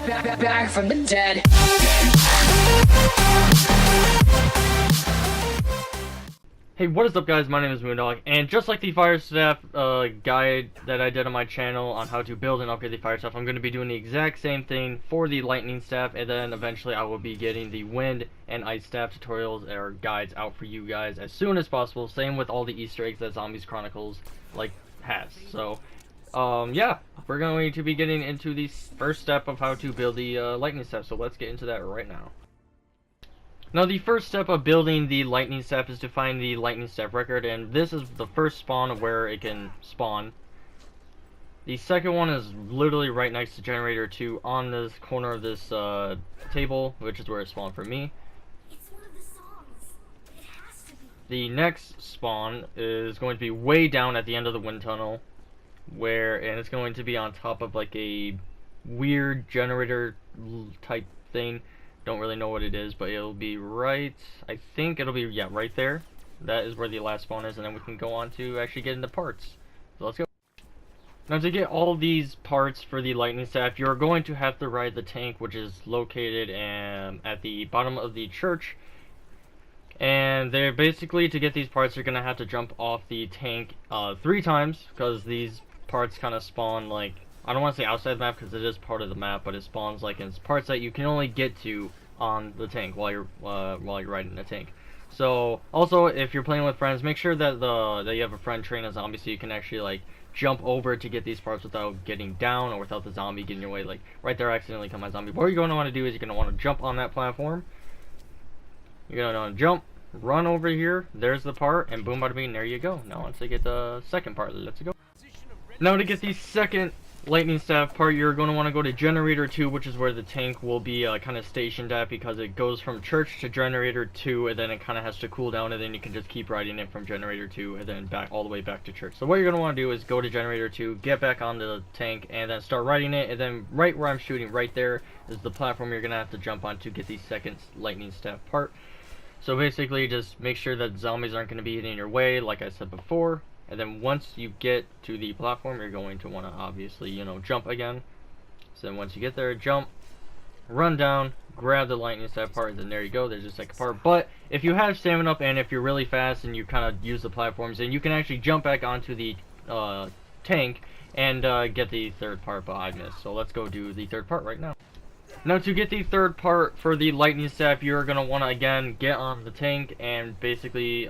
Back from the dead. Hey, what is up guys, my name is Moondog, and just like the fire staff guide that I did on my channel on how to build and upgrade the fire staff, I'm going to be doing the exact same thing for the lightning staff, and then eventually I will be getting the wind and ice staff tutorials or guides out for you guys as soon as possible. Same with all the Easter eggs that Zombies Chronicles has. So yeah, we're going to be getting into the first step of how to build the lightning staff, so let's get into that right now. Now the first step of building the lightning staff is to find the lightning staff record, and this is the first spawn where it can spawn. The second one is literally right next to generator 2 on this corner of this table, which is where it spawned for me. It's one of the songs. It has to be. The next spawn is going to be way down at the end of the wind tunnel, and it's going to be on top of like a weird generator type thing. Don't really know what it is, but it'll be right, I think it'll be, yeah, right there. That is where the last spawn is, and then we can go on to actually get into parts. So let's go. Now to get all these parts for the lightning staff, you're going to have to ride the tank, which is located at the bottom of the church. And they're basically, to get these parts, you're going to have to jump off the tank 3 times, because these parts kind of spawn like, I don't want to say outside the map because it is part of the map, but it spawns like in parts that you can only get to on the tank while you're riding the tank. So also, if you're playing with friends, make sure that you have a friend train a zombie so you can actually like jump over to get these parts without getting down or without the zombie getting in your way. Like right there, I accidentally killed my zombie. What you're going to want to do is you're going to want to jump on that platform. You're going to want to jump, run over here. There's the part, and boom, bada bing, there you go. Now once I get the second part, let's go. Now to get the second lightning staff part, you're going to want to go to generator 2, which is where the tank will be kind of stationed at, because it goes from church to generator 2, and then it kind of has to cool down, and then you can just keep riding it from generator 2 and then back all the way back to church. So what you're going to want to do is go to generator 2, get back onto the tank, and then start riding it, and then right where I'm shooting right there is the platform you're going to have to jump on to get the second lightning staff part. So basically just make sure that zombies aren't going to be getting in your way, like I said before. And then once you get to the platform, you're going to want to obviously, you know, jump again. So then once you get there, jump, run down, grab the lightning staff part, and then there you go, there's your second part. But if you have stamina up and if you're really fast and you kind of use the platforms, then you can actually jump back onto the tank and get the third part, but I missed. So let's go do the third part right now. Now to get the third part for the lightning staff, you're going to want to again get on the tank and basically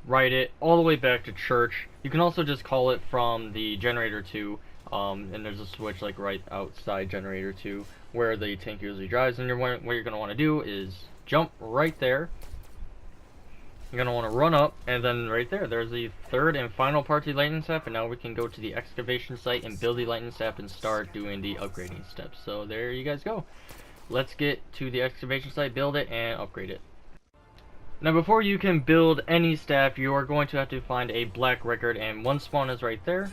ride it all the way back to church. You can also just call it from the generator 2, and there's a switch like right outside generator 2 where the tank usually drives, and what you're going to want to do is jump right there. You're going to want to run up, and then right there's the third and final part to the lightning staff, and now we can go to the excavation site and build the lightning staff and start doing the upgrading steps. So there you guys go. Let's get to the excavation site, build it, and upgrade it. Now before you can build any staff, you are going to have to find a black record, and one spawn is right there.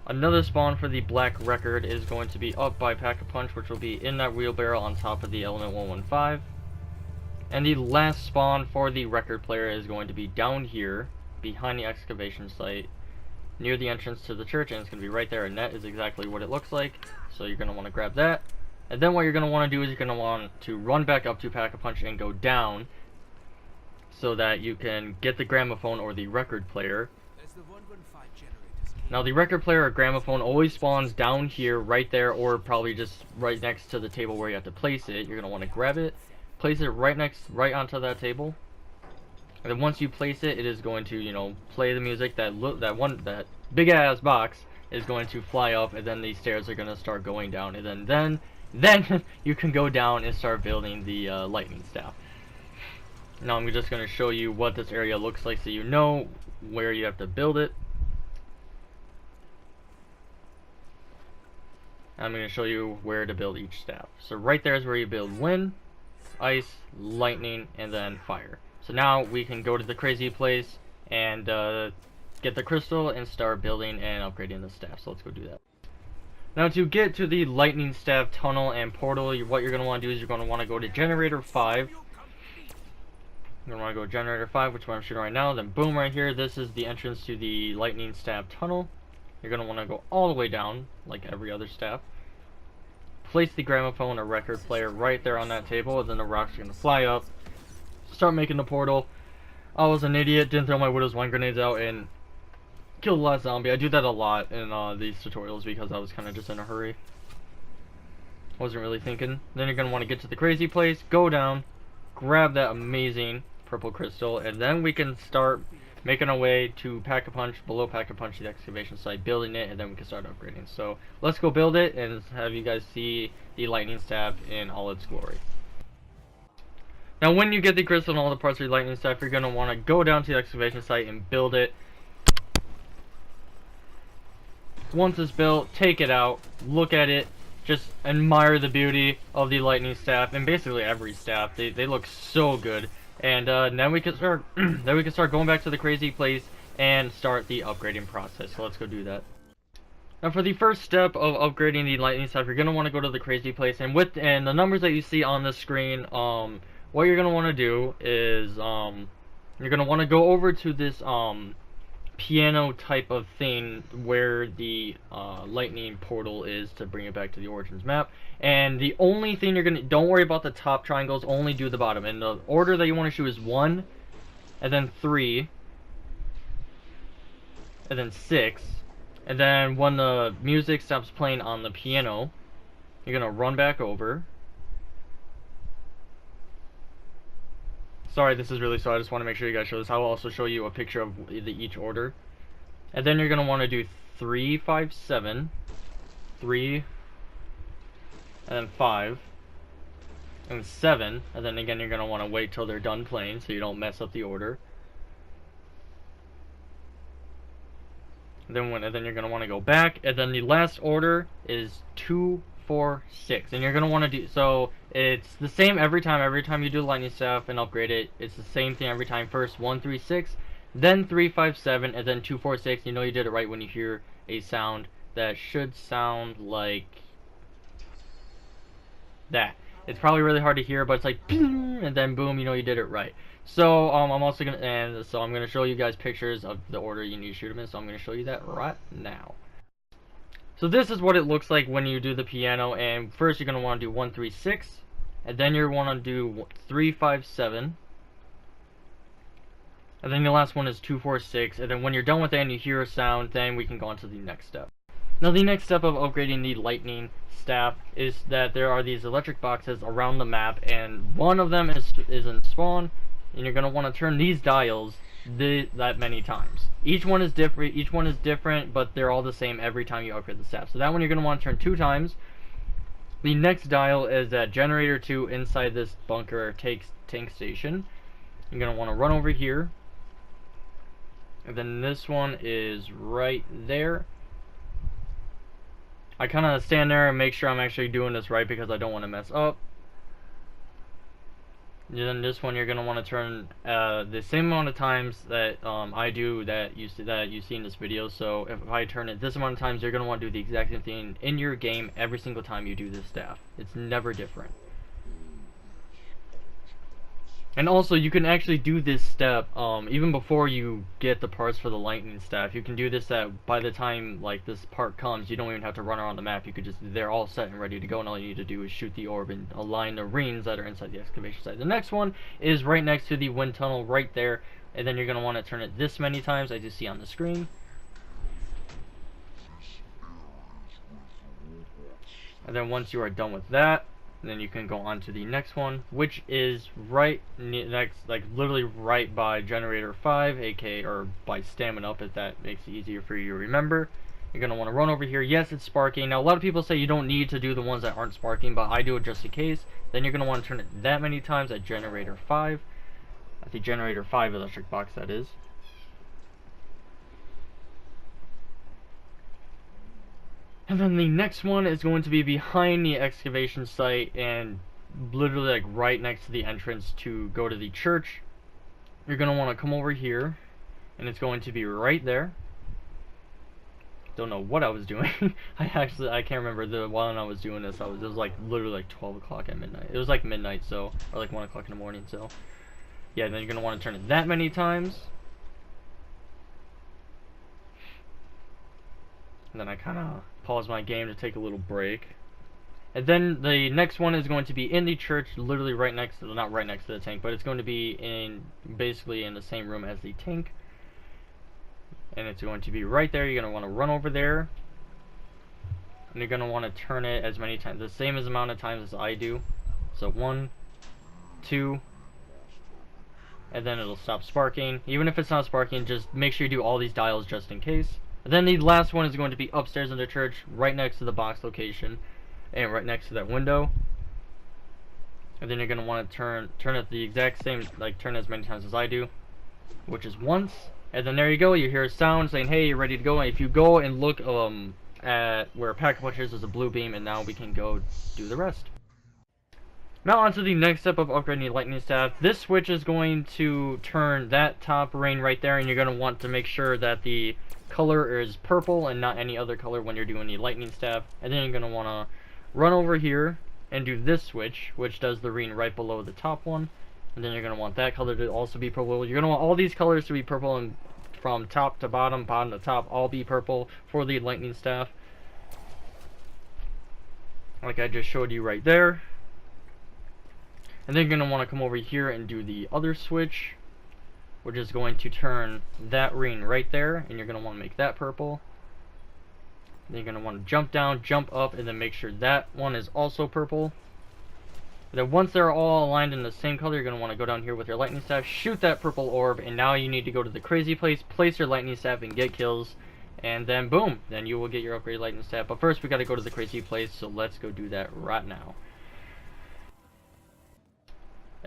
Another spawn for the black record is going to be up by Pack-a-Punch, which will be in that wheelbarrow on top of the element 115. And the last spawn for the record player is going to be down here, behind the excavation site, near the entrance to the church, and it's going to be right there, and that is exactly what it looks like. So you're going to want to grab that. And then what you're going to want to do is you're going to want to run back up to Pack-a-Punch and go down so that you can get the gramophone or the record player. Now the record player or gramophone always spawns down here, right there, or probably just right next to the table where you have to place it. You're going to want to grab it, place it right onto that table. And then once you place it, it is going to, you know, play the music. That big ass box is going to fly up, and then the stairs are going to start going down, and then you can go down and start building the lightning staff. Now I'm just going to show you what this area looks like so you know where you have to build it. I'm going to show you where to build each staff. So right there is where you build wind, ice, lightning, and then fire. So now we can go to the crazy place and get the crystal and start building and upgrading the staff. So let's go do that. Now to get to the lightning staff tunnel and portal, what you're going to want to do is you're going to want to go to generator 5. You're going to want to go to generator 5, which is where I'm shooting right now. Then boom, right here, this is the entrance to the lightning staff tunnel. You're going to want to go all the way down, like every other staff. place the gramophone or record player right there on that table, and then the rock's gonna fly up, start making the portal. I was an idiot, didn't throw my Widow's Wine grenades out, and killed a last zombie. I do that a lot in these tutorials because I was kind of just in a hurry. Wasn't really thinking. Then you're gonna want to get to the crazy place, go down, grab that amazing purple crystal, and then we can start making our way to Pack-a-Punch, below Pack-a-Punch, the excavation site, building it, and then we can start upgrading. So let's go build it and have you guys see the lightning staff in all its glory. Now when you get the crystal and all the parts of the lightning staff, you're gonna want to go down to the excavation site and build it. Once it's built, take it out, look at it, just admire the beauty of the lightning staff, and basically every staff. They look so good. And then we can start going back to the crazy place and start the upgrading process. So let's go do that. Now for the first step of upgrading the lightning staff, you're gonna want to go to the crazy place, and the numbers that you see on the screen, what you're gonna want to do is you're gonna want to go over to this piano type of thing where the lightning portal is to bring it back to the Origins map. And the only thing don't worry about the top triangles, only do the bottom. And the order that you want to shoot is 1, and then 3, and then 6. And then when the music stops playing on the piano, you're gonna run back over. Sorry, this is really slow. I just want to make sure you guys show this. I will also show you a picture of each order. And then you're going to want to do 3, 5, 7, 3, and then 5, and 7. And then again, you're going to want to wait till they're done playing so you don't mess up the order. And then you're going to want to go back. And then the last order is 2, 4, 6, and you're gonna want to do so. It's the same every time you do lightning staff and upgrade it. It's the same thing every time. First 1, 3, 6, then 3, 5, 7, and then 2, 4, 6. You know you did it right when you hear a sound that should sound like that. It's probably really hard to hear, but it's like and then boom, you know you did it right. So I'm also gonna show you guys pictures of the order you need to shoot them in. So I'm gonna show you that right now. So this is what it looks like when you do the piano, and first you're going to want to do 1, 3, 6, and then you're want to do 3, 5, 7, and then the last one is 2, 4, 6, and then when you're done with that and you hear a sound, then we can go on to the next step. Now the next step of upgrading the lightning staff is that there are these electric boxes around the map, and one of them is in spawn, and you're going to want to turn these dials that many times. Each one is different, but they're all the same every time you upgrade the staff. So that one you're going to want to turn 2 times. The next dial is at generator 2 inside this bunker tank station. You're going to want to run over here. And then this one is right there. I kind of stand there and make sure I'm actually doing this right because I don't want to mess up. And then this one you're gonna want to turn the same amount of times that I do that you see in this video. So if I turn it this amount of times, you're gonna want to do the exact same thing in your game every single time you do this staff. It's never different. And also, you can actually do this step even before you get the parts for the lightning staff. You can do this by the time like this part comes, you don't even have to run around the map. You could they're all set and ready to go, and all you need to do is shoot the orb and align the rings that are inside the excavation site. The next one is right next to the wind tunnel right there, and then you're going to want to turn it this many times as you see on the screen. And then once you are done with that, then you can go on to the next one, which is right next, like literally right by generator 5, aka or by stamina up, if that makes it easier for you to remember. You're going to want to run over here. Yes, it's sparking. Now a lot of people say you don't need to do the ones that aren't sparking, but I do it just in case. Then you're going to want to turn it that many times at generator 5, at the generator 5 electric box, that is. And then the next one is going to be behind the excavation site and literally like right next to the entrance to go to the church. You're going to want to come over here, and it's going to be right there. Don't know what I was doing. I can't remember while I was doing this. It was like literally like 12 o'clock at midnight. It was like midnight, so, or like 1 o'clock in the morning, so. Yeah, then you're going to want to turn it that many times. And then I kind of pause my game to take a little break. And then the next one is going to be in the church, literally right next to, not right next to the tank, but it's going to be in, basically in the same room as the tank. And it's going to be right there. You're going to want to run over there. And you're going to want to turn it as many times, the same as amount of times as I do. So 1, 2, and then it'll stop sparking. Even if it's not sparking, just make sure you do all these dials just in case. And then the last one is going to be upstairs in the church, right next to the box location. And right next to that window. And then you're going to want to turn it the exact same, like turn as many times as I do, which is once. And then there you go, you hear a sound saying, hey, you're ready to go. And if you go and look at where Pack-a-Punch is, there's a blue beam, and now we can go do the rest. Now on to the next step of upgrading the lightning staff. This switch is going to turn that top ring right there, and you're going to want to make sure that the color is purple and not any other color when you're doing the lightning staff. And then you're going to want to run over here and do this switch, which does the ring right below the top one. And then you're going to want that color to also be purple. You're going to want all these colors to be purple, and from top to bottom, bottom to top, all be purple for the lightning staff. Like I just showed you right there. And then you're going to want to come over here and do the other switch, which is going to turn that ring right there, and you're going to want to make that purple. Then you're going to want to jump down, jump up, and then make sure that one is also purple. And then once they're all aligned in the same color, you're going to want to go down here with your lightning staff, shoot that purple orb, and now you need to go to the crazy place, place your lightning staff, and get kills. And then boom, then you will get your upgraded lightning staff. But first we got to go to the crazy place, so let's go do that right now.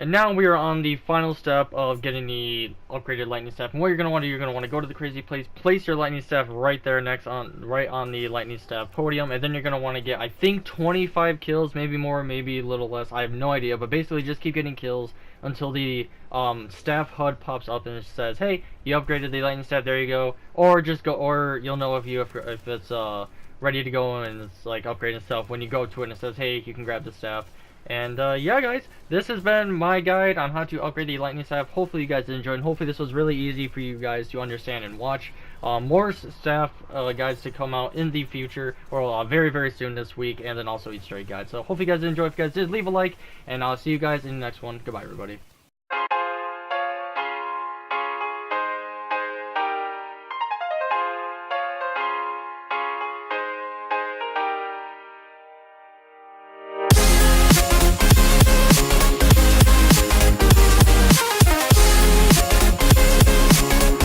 And now we are on the final step of getting the upgraded lightning staff. And what you're going to want to do, you're going to want to go to the crazy place, place your lightning staff right there right on the lightning staff podium, and then you're going to want to get, I think, 25 kills, maybe more, maybe a little less, I have no idea, but basically just keep getting kills until the staff HUD pops up and it says, hey, you upgraded the lightning staff, there you go. Or just go, or you'll know if it's ready to go and it's like upgrading stuff when you go to it and it says, hey, you can grab the staff. And yeah, guys, this has been my guide on how to upgrade the lightning staff. Hopefully you guys enjoyed, and hopefully this was really easy for you guys to understand and watch. More staff guides to come out in the future, or very, very soon this week, and then also Easter egg guides. So hopefully you guys enjoyed. If you guys did, leave a like, and I'll see you guys in the next one. Goodbye, everybody.